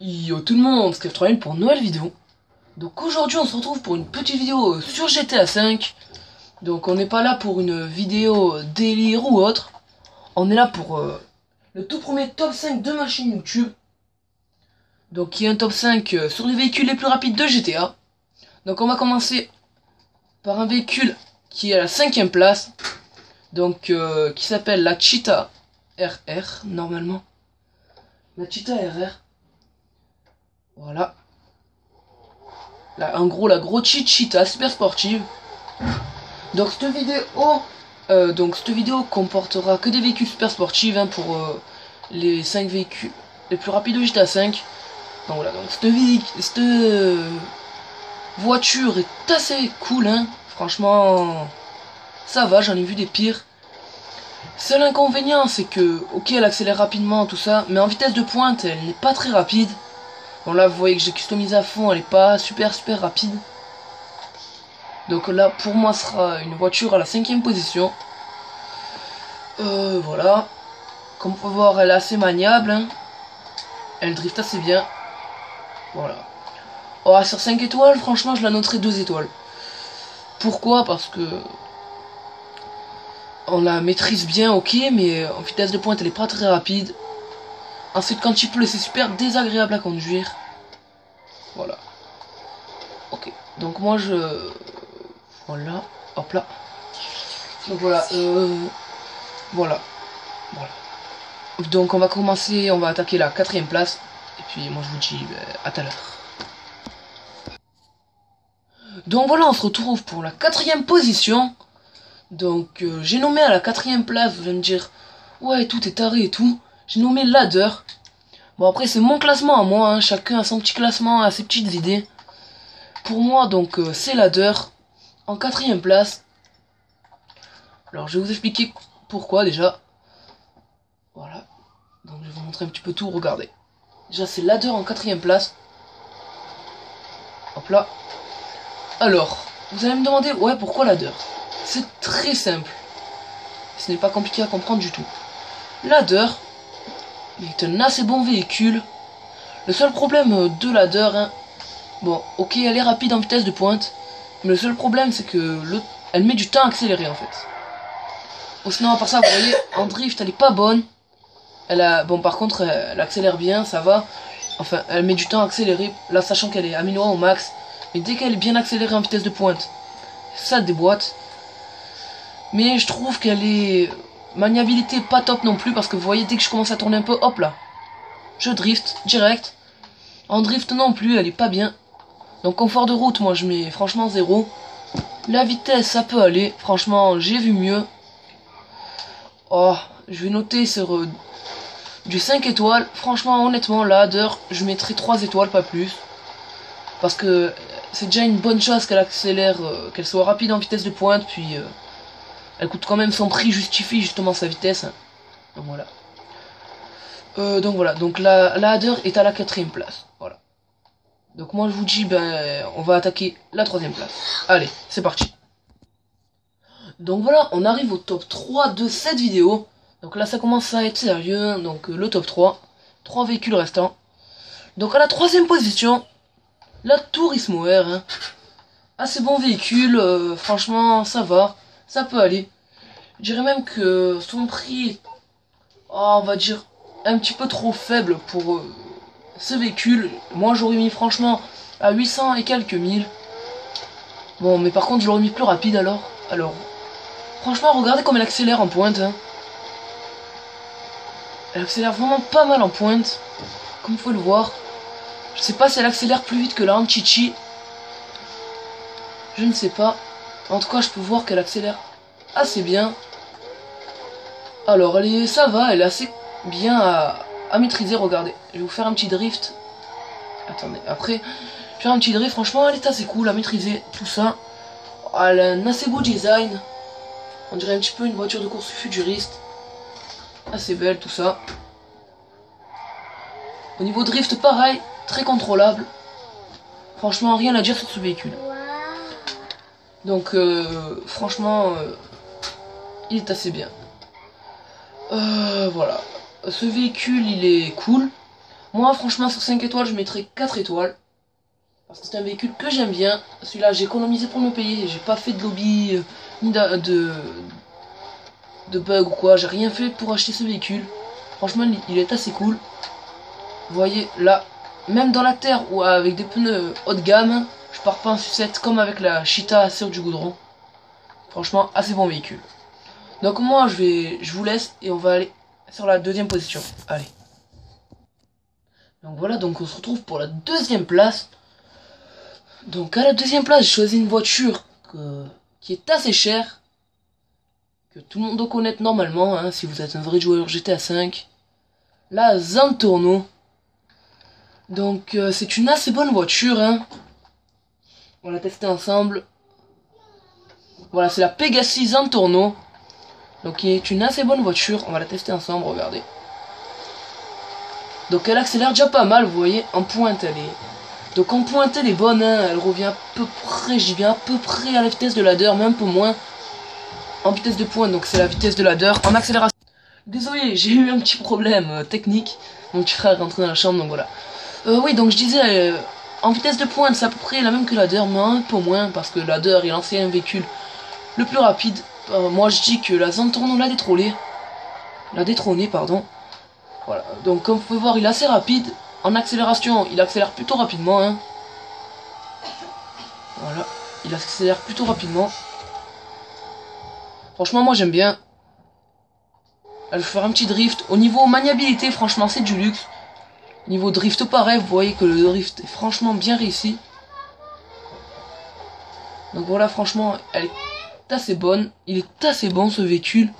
Yo tout le monde, c'est Kev pour une nouvelle vidéo. Donc aujourd'hui on se retrouve pour une petite vidéo sur GTA V. Donc on n'est pas là pour une vidéo délire ou autre. On est là pour le tout premier top 5 de ma chaîne YouTube. Donc qui est un top 5 sur les véhicules les plus rapides de GTA. Donc on va commencer par un véhicule qui est à la 5ème place. Donc qui s'appelle la Cheetah RR normalement. La Cheetah RR. Voilà. Là, en gros, la grosse Cheetah super sportive. Donc cette vidéo comportera que des véhicules super sportifs pour les 5 véhicules les plus rapides de GTA 5. Donc voilà, donc cette voiture est assez cool, hein. Franchement, ça va, j'en ai vu des pires. Seul inconvénient, c'est que, ok, elle accélère rapidement, tout ça, mais en vitesse de pointe, elle n'est pas très rapide. Bon là vous voyez que j'ai customisé à fond, elle est pas super rapide. Donc là pour moi ce sera une voiture à la 5ème position. Voilà. Comme on peut voir elle est assez maniable, hein. Elle drift assez bien. Voilà. Oh, sur 5 étoiles franchement je la noterai 2 étoiles. Pourquoi? Parce que on la maîtrise bien, ok, mais en vitesse de pointe elle est pas très rapide. Ensuite quand il pleut c'est super désagréable à conduire. Voilà. Ok. Donc moi je... Voilà. Hop là. Donc voilà. Voilà. Voilà. Donc on va commencer, on va attaquer la 4ème place. Et puis moi je vous dis à tout à l'heure. Donc voilà, on se retrouve pour la 4ème position. Donc j'ai nommé à la 4ème place, vous allez me dire, ouais tout est taré et tout. J'ai nommé Ladder. Bon après c'est mon classement à moi, hein. Chacun a son petit classement, a ses petites idées. Pour moi donc c'est Ladder en 4ème place. Alors je vais vous expliquer pourquoi déjà. Voilà. Donc je vais vous montrer un petit peu tout, regardez. Déjà c'est Ladder en 4ème place. Hop là. Alors, vous allez me demander, ouais pourquoi Ladder? C'est très simple. Ce n'est pas compliqué à comprendre du tout. Ladder est un assez bon véhicule. Le seul problème de Ladder, hein, bon, ok, elle est rapide en vitesse de pointe, mais le seul problème c'est que elle met du temps à accélérer en fait. Bon, sinon à part ça, vous voyez, en drift elle est pas bonne. Bon par contre elle accélère bien, ça va. Enfin, elle met du temps à accélérer, là sachant qu'elle est améliorée au max. Mais dès qu'elle est bien accélérée en vitesse de pointe, ça déboîte. Mais je trouve qu'elle est... maniabilité pas top non plus, parce que vous voyez, dès que je commence à tourner un peu, hop là, je drift direct. En drift non plus, elle est pas bien. Donc confort de route, moi je mets franchement 0. La vitesse, ça peut aller. Franchement, j'ai vu mieux. Oh, je vais noter sur du 5 étoiles. Franchement, honnêtement, là, je mettrai 3 étoiles, pas plus. Parce que c'est déjà une bonne chose qu'elle accélère, qu'elle soit rapide en vitesse de pointe, puis elle coûte quand même son prix, justifie justement sa vitesse. Donc voilà. Donc la Ladder est à la 4ème place. Voilà. Donc moi je vous dis, ben, on va attaquer la 3ème place. Allez, c'est parti. Donc voilà, on arrive au top 3 de cette vidéo. Donc là ça commence à être sérieux, donc le top 3. 3 véhicules restants. Donc à la 3ème position, la Turismo R. Hein. Assez bon véhicule, franchement ça va, ça peut aller. Je dirais même que son prix, on va dire, un petit peu trop faible pour ce véhicule. Moi j'aurais mis franchement à 800 et quelques mille. Bon mais par contre je l'aurais mis plus rapide alors. Alors franchement regardez comme elle accélère en pointe. Hein. Elle accélère vraiment pas mal en pointe. Comme vous pouvez le voir. Je sais pas si elle accélère plus vite que la Anchichi. Je ne sais pas. En tout cas je peux voir qu'elle accélère assez bien. Alors ça va, elle est assez bien à maîtriser, regardez. Je vais vous faire un petit drift. Attendez, après, je vais faire un petit drift, franchement elle est assez cool à maîtriser, tout ça. Elle a un assez beau design. On dirait un petit peu une voiture de course futuriste. Assez belle, tout ça. Au niveau drift, pareil, très contrôlable. Franchement, rien à dire sur ce véhicule. Donc, franchement, il est assez bien. Voilà. Ce véhicule, il est cool. Moi, franchement, sur 5 étoiles, je mettrais 4 étoiles. Parce que c'est un véhicule que j'aime bien. Celui-là, j'ai économisé pour me payer. J'ai pas fait de lobby, ni de bug ou quoi. J'ai rien fait pour acheter ce véhicule. Franchement, il est assez cool. Vous voyez, là, même dans la terre ou avec des pneus haut de gamme, je pars pas en sucette comme avec la Cheetah sur du goudron. Franchement, assez bon véhicule. Donc moi, je vous laisse et on va aller sur la deuxième position. Allez. Donc voilà, donc on se retrouve pour la deuxième place. Donc à la deuxième place, j'ai choisi une voiture qui est assez chère. Que tout le monde doit connaître normalement, hein, si vous êtes un vrai joueur GTA V. La Zentorno. Donc c'est une assez bonne voiture, hein. On l'a testé ensemble. Voilà, c'est la Pegassi Zentorno. Donc qui est une assez bonne voiture. On va la tester ensemble, regardez. Donc elle accélère déjà pas mal, vous voyez. En pointe, elle est... Donc en pointe, elle est bonne, hein. Elle revient à peu près, j'y viens à peu près à la vitesse de ladder, mais un peu moins. En vitesse de pointe, donc c'est la vitesse de ladder. En accélération... Désolé, j'ai eu un petit problème technique. Mon petit frère est rentré dans la chambre, donc voilà. Oui, donc je disais, en vitesse de pointe, c'est à peu près la même que ladder, mais un peu moins, parce que ladder est l'ancien véhicule le plus rapide. Moi, je dis que la Zentorno l'a détrôné. L'a détrôné, pardon. Voilà, donc comme vous pouvez voir, il est assez rapide. En accélération, il accélère plutôt rapidement, hein. Voilà, il accélère plutôt rapidement. Franchement, moi, j'aime bien. Là, je vais faire un petit drift. Au niveau maniabilité, franchement, c'est du luxe. Niveau drift, pareil, vous voyez que le drift est franchement bien réussi. Donc voilà, franchement, elle est assez bonne. Il est assez bon, ce véhicule.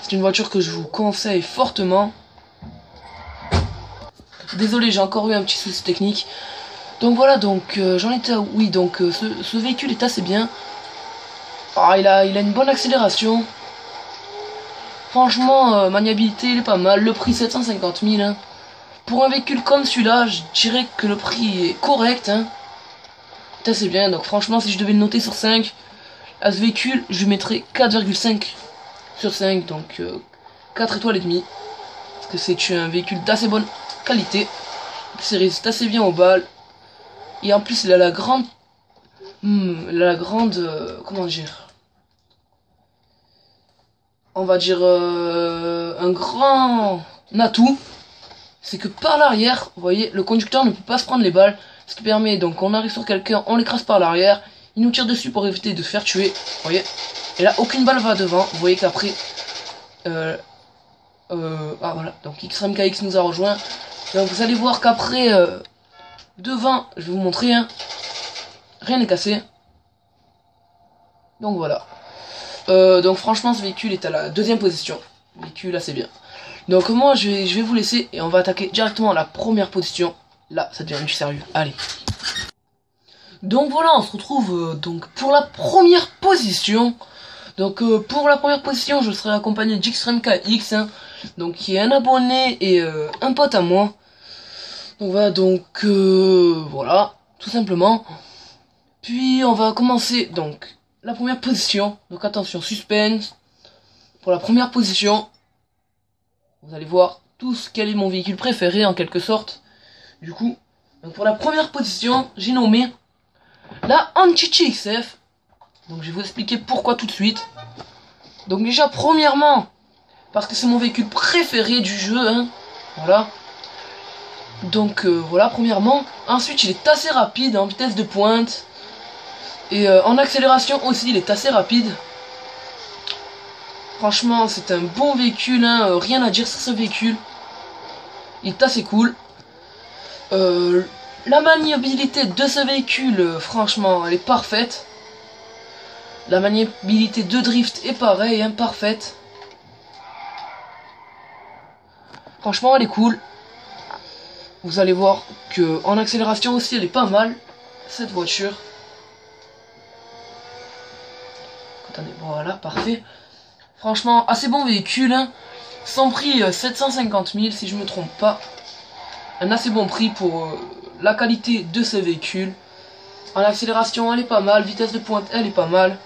C'est une voiture que je vous conseille fortement. Désolé, j'ai encore eu un petit souci technique. Donc voilà, donc j'en étais à... Oui, donc ce véhicule est assez bien. Ah, il a une bonne accélération. Franchement, maniabilité, il est pas mal. Le prix 750 000. Hein. Pour un véhicule comme celui-là, je dirais que le prix est correct. Hein. C'est assez bien. Donc franchement, si je devais le noter sur 5, à ce véhicule, je lui mettrais 4,5 sur 5. Donc 4 étoiles et demie. Parce que c'est un véhicule d'assez bonne qualité. Il résiste assez bien aux balles. Et en plus, il a la grande... comment dire, on va dire un grand atout, c'est que par l'arrière, vous voyez, le conducteur ne peut pas se prendre les balles, ce qui permet, donc on arrive sur quelqu'un, on l'écrase par l'arrière, il nous tire dessus pour éviter de se faire tuer, vous voyez, et là aucune balle va devant, vous voyez qu'après, ah voilà, donc XRMKX nous a rejoint, donc vous allez voir qu'après, devant, je vais vous montrer, hein, rien n'est cassé, donc voilà. Donc franchement ce véhicule est à la deuxième position. Véhicule assez bien. Donc moi je vais vous laisser et on va attaquer directement à la première position. Là ça devient du sérieux. Allez. Donc voilà, on se retrouve donc pour la première position. Donc pour la première position je serai accompagné d'XRMKX, hein, donc qui est un abonné et un pote à moi. Donc voilà, donc voilà, tout simplement. Puis on va commencer donc la première position. Donc attention, suspense. Pour la première position, vous allez voir tous quel est mon véhicule préféré en quelque sorte. Du coup, donc pour la première position, j'ai nommé la Antichi XF. Donc je vais vous expliquer pourquoi tout de suite. Donc déjà premièrement, parce que c'est mon véhicule préféré du jeu, hein. Voilà. Donc voilà, premièrement. Ensuite, il est assez rapide en vitesse de pointe. Et en accélération aussi, il est assez rapide. Franchement, c'est un bon véhicule, hein, rien à dire sur ce véhicule. Il est assez cool. La maniabilité de ce véhicule, franchement, elle est parfaite. La maniabilité de drift est pareil, hein, parfaite. Franchement, elle est cool. Vous allez voir que en accélération aussi, elle est pas mal, cette voiture. Attendez, voilà, parfait. Franchement, assez bon véhicule, hein. Son prix 750 000 si je me trompe pas. Un assez bon prix pour la qualité de ce véhicule. En accélération, elle est pas mal. Vitesse de pointe, elle est pas mal.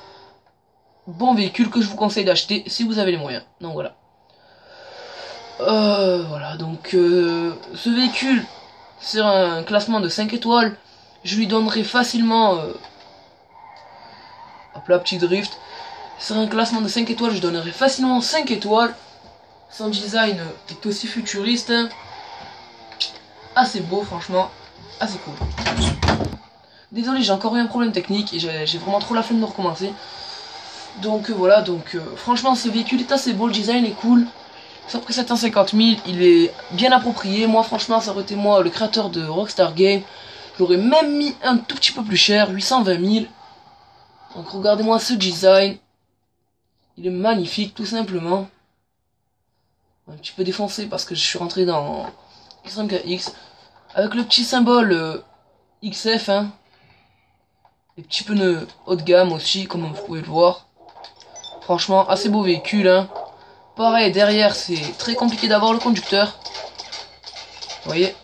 Bon véhicule que je vous conseille d'acheter si vous avez les moyens. Donc voilà. Voilà, donc ce véhicule, c'est un classement de 5 étoiles. Je lui donnerai facilement... hop là, petit drift. C'est un classement de 5 étoiles, je donnerai facilement 5 étoiles. Son design est aussi futuriste. Hein. Assez beau, franchement. Assez cool. Désolé, j'ai encore eu un problème technique et j'ai vraiment trop la flemme de recommencer. Donc voilà, donc franchement ce véhicule est assez beau, le design est cool. Ça a pris 750 000, il est bien approprié. Moi franchement ça aurait été moi le créateur de Rockstar Games. J'aurais même mis un tout petit peu plus cher, 820 000. Donc regardez-moi ce design. Il est magnifique tout simplement. Un petit peu défoncé parce que je suis rentré dans X3MKX. Avec le petit symbole XF hein. Les petits pneus haut de gamme aussi, comme vous pouvez le voir. Franchement, assez beau véhicule. Hein. Pareil, derrière, c'est très compliqué d'avoir le conducteur. Vous voyez.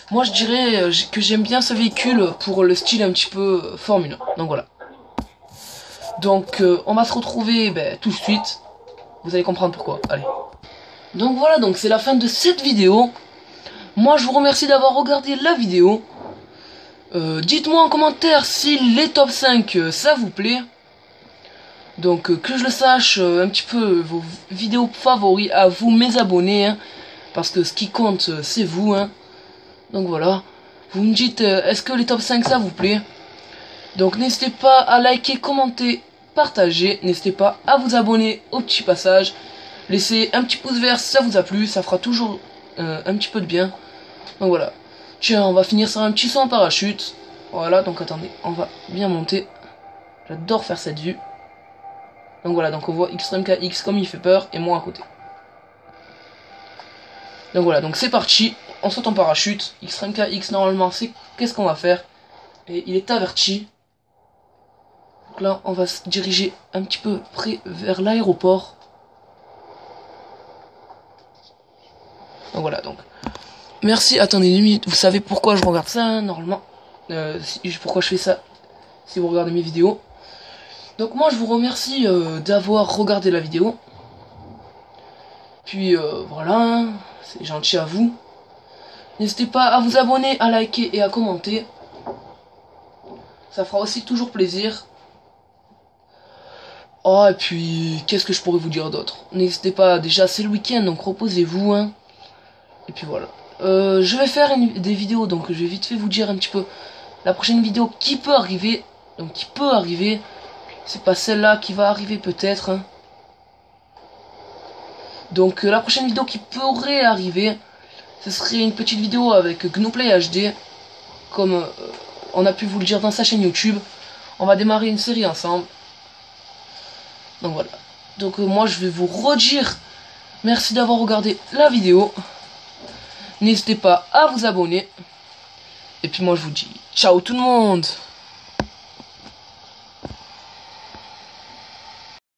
Moi, je dirais que j'aime bien ce véhicule pour le style un petit peu Formule 1. Donc voilà. Donc, on va se retrouver tout de suite. Vous allez comprendre pourquoi. Allez. Donc voilà, donc c'est la fin de cette vidéo. Moi, je vous remercie d'avoir regardé la vidéo. Dites-moi en commentaire si les top 5 ça vous plaît. Donc que je le sache un petit peu vos vidéos favoris à vous mes abonnés hein, parce que ce qui compte c'est vous hein. Donc voilà. Vous me dites est-ce que les top 5 ça vous plaît. Donc n'hésitez pas à liker, commenter, partager. N'hésitez pas à vous abonner au petit passage. Laissez un petit pouce vert si ça vous a plu. Ça fera toujours un petit peu de bien. Donc voilà. Tiens, on va finir sur un petit saut en parachute. Voilà, donc attendez, on va bien monter. J'adore faire cette vue. Donc voilà, donc on voit X3MKX comme il fait peur et moi à côté. Donc voilà, donc c'est parti. On saute en parachute. X3MKX normalement c'est qu'est-ce qu'on va faire. Et il est averti. Donc là, on va se diriger un petit peu près vers l'aéroport. Donc voilà, donc. Merci, attendez une minute, vous savez pourquoi je regarde ça, hein, normalement. Pourquoi je fais ça, si vous regardez mes vidéos. Donc moi je vous remercie d'avoir regardé la vidéo. Puis voilà, c'est gentil à vous. N'hésitez pas à vous abonner, à liker et à commenter. Ça fera aussi toujours plaisir. Oh et puis, qu'est-ce que je pourrais vous dire d'autre. N'hésitez pas, déjà c'est le week-end, donc reposez-vous. Hein. Et puis voilà. Je vais faire des vidéos, donc je vais vite fait vous dire un petit peu la prochaine vidéo qui peut arriver. Donc qui peut arriver. C'est pas celle-là qui va arriver peut-être. Hein. Donc la prochaine vidéo qui pourrait arriver, ce serait une petite vidéo avec GNUplay HD. Comme on a pu vous le dire dans sa chaîne YouTube. On va démarrer une série ensemble. Donc voilà. Donc moi je vais vous redire merci d'avoir regardé la vidéo. N'hésitez pas à vous abonner. Et puis moi je vous dis ciao tout le monde.